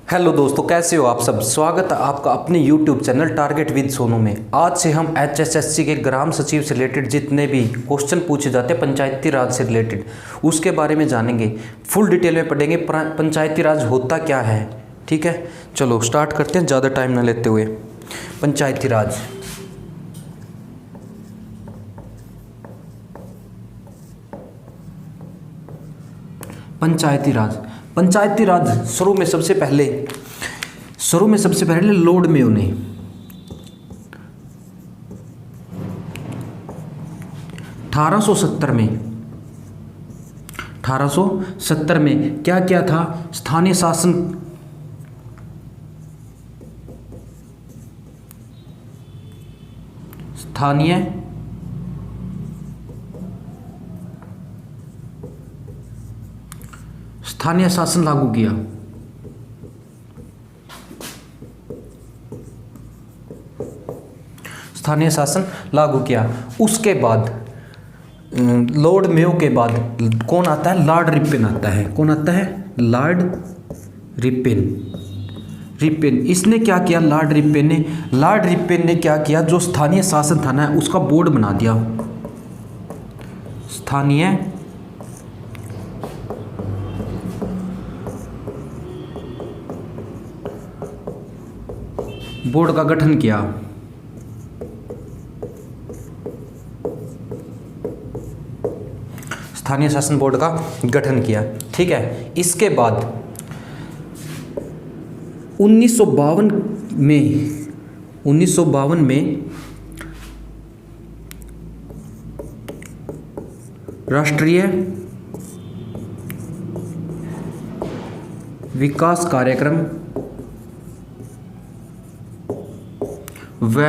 Hello दोस्तों, कैसे हो आप सब। स्वागत है आपका अपने YouTube channel target with Sonu में। आज से हम HSSC के ग्राम सचिव से रिलेटेड जितने भी क्वेश्चन पूछे जाते हैं पंचायती राज से रिलेटेड, उसके बारे में जानेंगे। फुल डिटेल में पढ़ेंगे पंचायती राज होता क्या है। ठीक है, चलो स्टार्ट करते हैं ज़्यादा टाइम ना लेते हुए। पंचायती राज, पंचायती राज शुरू में सबसे पहले लॉर्ड मेयो ने 1870 में क्या किया था। स्थानीय शासन लागू किया। स्थानीय शासन लागू किया। उसके बाद लॉर्ड मेयो के बाद कौन आता है? लॉर्ड रिपेन आता है। कौन आता है? Lord ripen. इसने क्या किया? लॉर्ड रिपेन ने क्या किया? जो स्थानीय शासन था ना, उसका बोर्ड बना दिया। स्थानीय बोर्ड का गठन किया। स्थानीय शासन बोर्ड का गठन किया। ठीक है, इसके बाद 1952 में राष्ट्रीय विकास कार्यक्रम व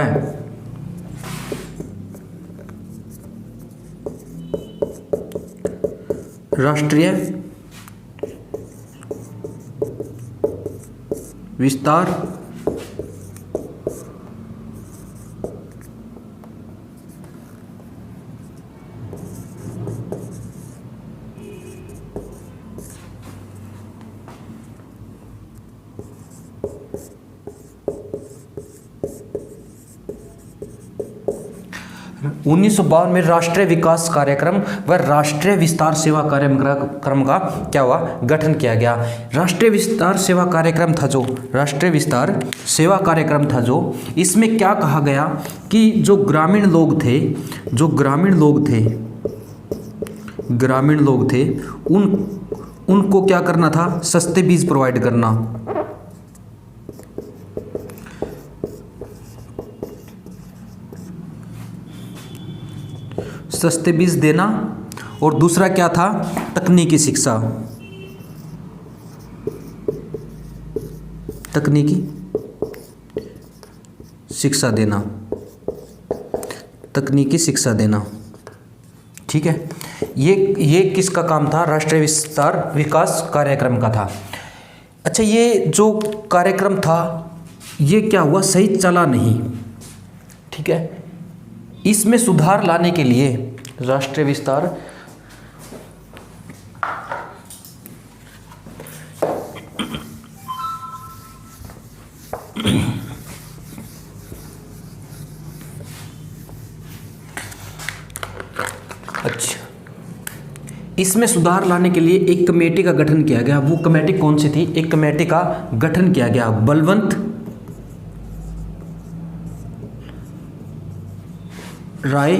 राष्ट्रीय विस्तार में राष्ट्रीय विकास कार्यक्रम व राष्ट्रीय विस्तार सेवा कार्यक्रम का क्या हुआ? गठन किया गया। राष्ट्रीय विस्तार सेवा कार्यक्रम था जो इसमें क्या कहा गया कि जो ग्रामीण लोग थे उनको क्या करना था? सस्ते बीज प्रोवाइड करना। सस्ते बीज देना। और दूसरा क्या था? तकनीकी शिक्षा देना। ठीक है, ये किसका काम था? राष्ट्रीय विकास कार्यक्रम का था। अच्छा, ये जो कार्यक्रम था ये क्या हुआ? सही चला नहीं। ठीक है, इसमें सुधार लाने के लिए राष्ट्रीय विस्तार इसमें सुधार लाने के लिए एक कमेटी का गठन किया गया। वो कमेटी कौन सी थी? एक कमेटी का गठन किया गया। बलवंत राय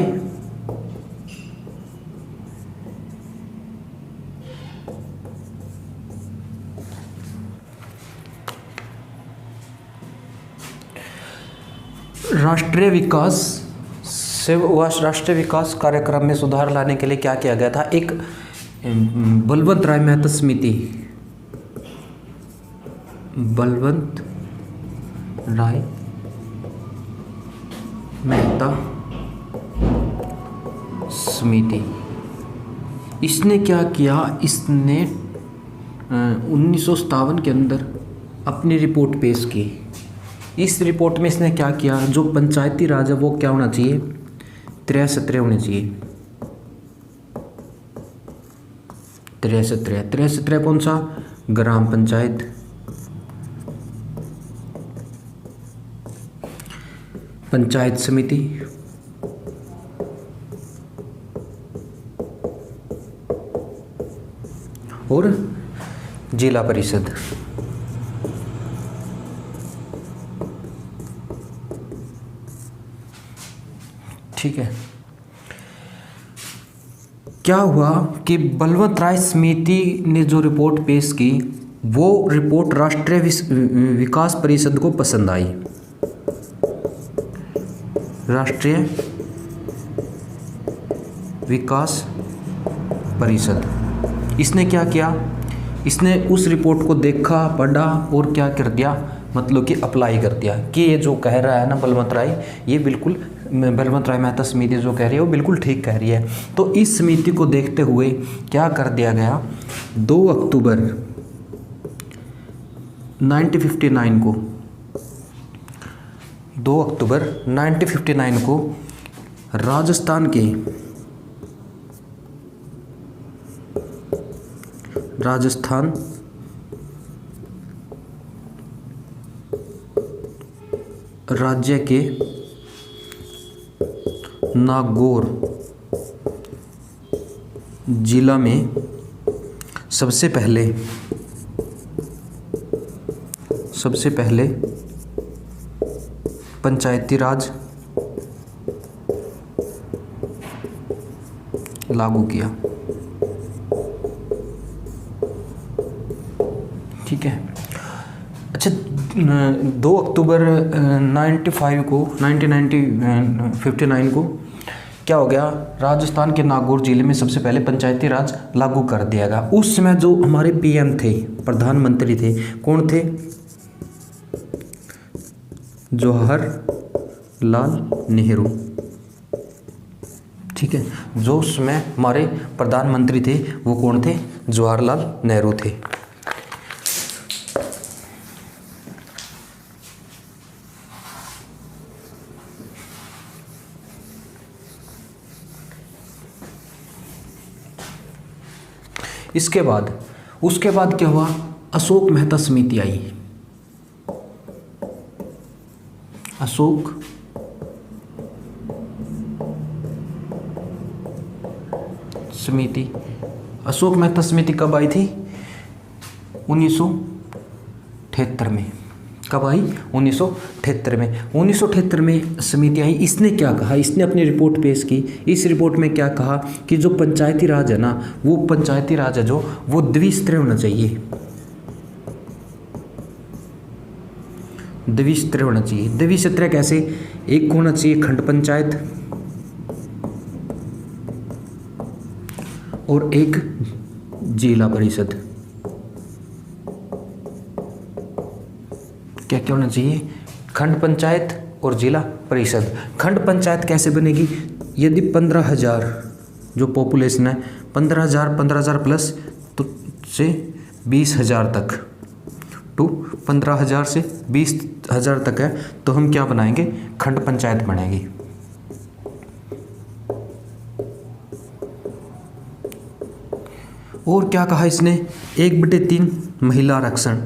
राष्ट्रीय विकास कार्यक्रम में सुधार लाने के लिए क्या किया गया था? एक बलवंत राय मेहता समिति। इसने क्या किया? इसने 1957 के अंदर अपनी रिपोर्ट पेश की। इस रिपोर्ट में इसने क्या किया? जो पंचायती राज है वो क्या होना चाहिए? 63 होने चाहिए। 63 कौन सा? ग्राम पंचायत पंचायत समिति और जिला परिषद। ठीक है। क्या हुआ कि बलवंत राय समिति ने जो रिपोर्ट पेश की वो रिपोर्ट राष्ट्रीय विकास परिषद को पसंद आई। राष्ट्रीय विकास परिषद इसने क्या किया, इसने उस रिपोर्ट को देखा, पढ़ा और क्या कर दिया, मतलब कि अप्लाई कर दिया कि ये जो कह रहा है ना बलवंत राय, ये बिल्कुल बलवंत राय मेहता समिति जो कह रही है वो बिल्कुल ठीक कह रही है। तो इस समिति को देखते हुए क्या कर दिया गया, 2 अक्टूबर 1959 को 2 अक्टूबर 1959 को राजस्थान राज्य के नागौर जिला में सबसे पहले पंचायती राज लागू किया। ठीक है। अच्छा, 2 अक्टूबर 1959 को क्या हो गया, राजस्थान के नागौर जिले में सबसे पहले पंचायती राज लागू कर दिया गया। उस समय जो हमारे पीएम थे, प्रधानमंत्री थे, कौन थे, जवाहरलाल नेहरू। ठीक है, जो उस समय हमारे प्रधानमंत्री थे वो कौन थे, जवाहरलाल नेहरू थे। उसके बाद क्या हुआ, अशोक मेहता समिति आई। अशोक मेहता समिति कब आई थी, 1973 में। कब आई, 1973 में। 1973 में समिति आई। इसने क्या कहा, इसने अपनी रिपोर्ट पेश की। इस रिपोर्ट में क्या कहा कि जो पंचायती राज है ना, वो पंचायती राज है जो वो द्विस्तरीय होना चाहिए। द्विस्तरीय कैसे, एक होना चाहिए खंड पंचायत और एक जिला परिषद। क्या क्या होना चाहिए, खंड पंचायत और जिला परिषद। खंड पंचायत कैसे बनेगी, यदि 15,000 जो पॉपुलेशन है, 15,000 प्लस तो से 20,000 तक, टू 15,000 से 20,000 तक है, तो हम क्या बनाएंगे, खंड पंचायत बनेगी। और क्या कहा इसने, 1/3 महिला आरक्षण।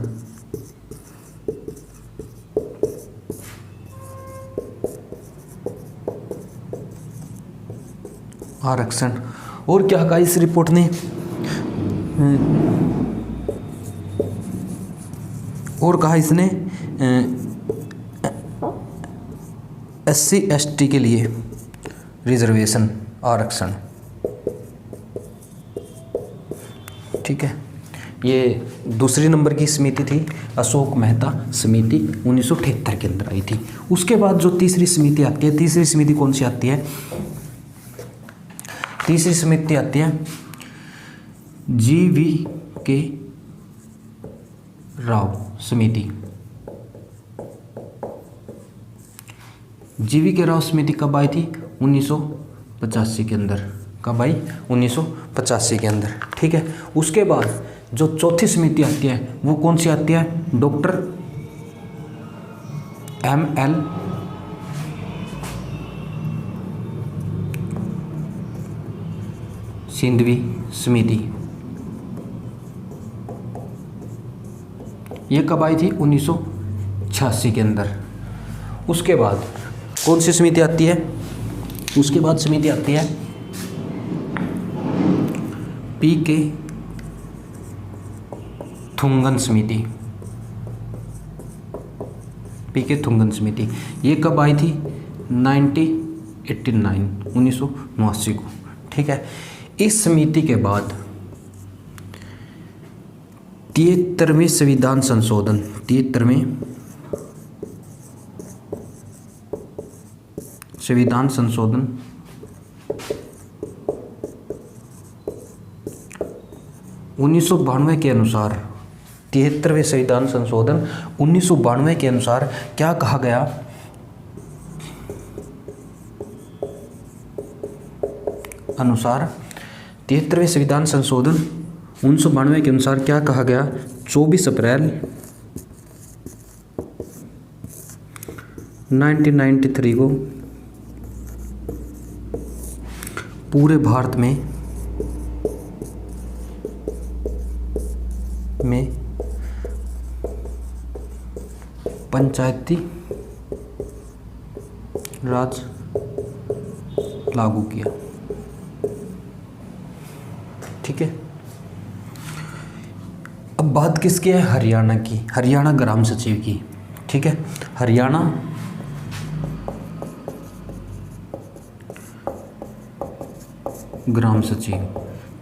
और क्या कहा इस रिपोर्ट ने, और कहा इसने SC ST के लिए रिजर्वेशन आरक्षण। ठीक है, ये दूसरी नंबर की समिति थी, अशोक मेहता समिति 1978 के अंदर आई थी। उसके बाद जो तीसरी समिति आती है, तीसरी समिति कौन सी आती है, तीसरी समिति आती है GV राव समिति। GV राव समिति कब आई थी, 1985 के अंदर। कब आई, 1985 के अंदर। ठीक है, उसके बाद जो चौथी समिति आती है वो कौन सी आती है, डॉक्टर ML सिंधवी समिति। ये कब आई थी, 1986 के अंदर। उसके बाद कौन सी समिति आती है? उसके बाद समिति आती है पी.के. थुंगन समिति। पी.के. थुंगन समिति ये कब आई थी? 1989 को। ठीक है। इस समिति के बाद 73वें संविधान संशोधन 73वें संविधान संशोधन 1992 के अनुसार 73वें संविधान संशोधन 1992 के अनुसार क्या कहा गया? अनुसार 73वें संविधान संशोधन 1992 के अनुसार क्या कहा गया? 24 अप्रैल 1993 को पूरे भारत में पंचायती राज लागू किया। ठीक है। अब बात किसकी है? हरियाणा की, हरियाणा ग्राम सचिव की। ठीक है। हरियाणा ग्राम सचिव,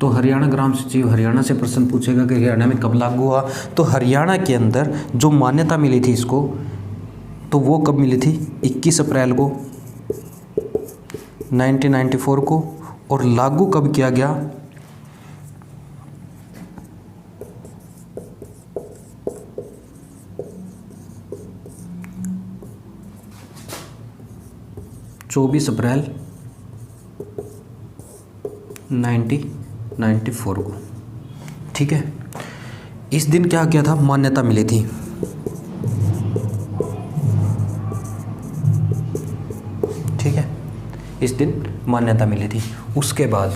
तो हरियाणा ग्राम सचिव, हरियाणा से प्रश्न पूछेगा कि हरियाणा में कब लागू हुआ। तो हरियाणा के अंदर जो मान्यता मिली थी इसको, तो वो कब मिली थी? 21 अप्रैल को 1994 को। और लागू कब किया गया? 24 अप्रैल 1994 को। ठीक है। इस दिन क्या किया था? मान्यता मिली थी। ठीक है। इस दिन मान्यता मिली थी। उसके बाद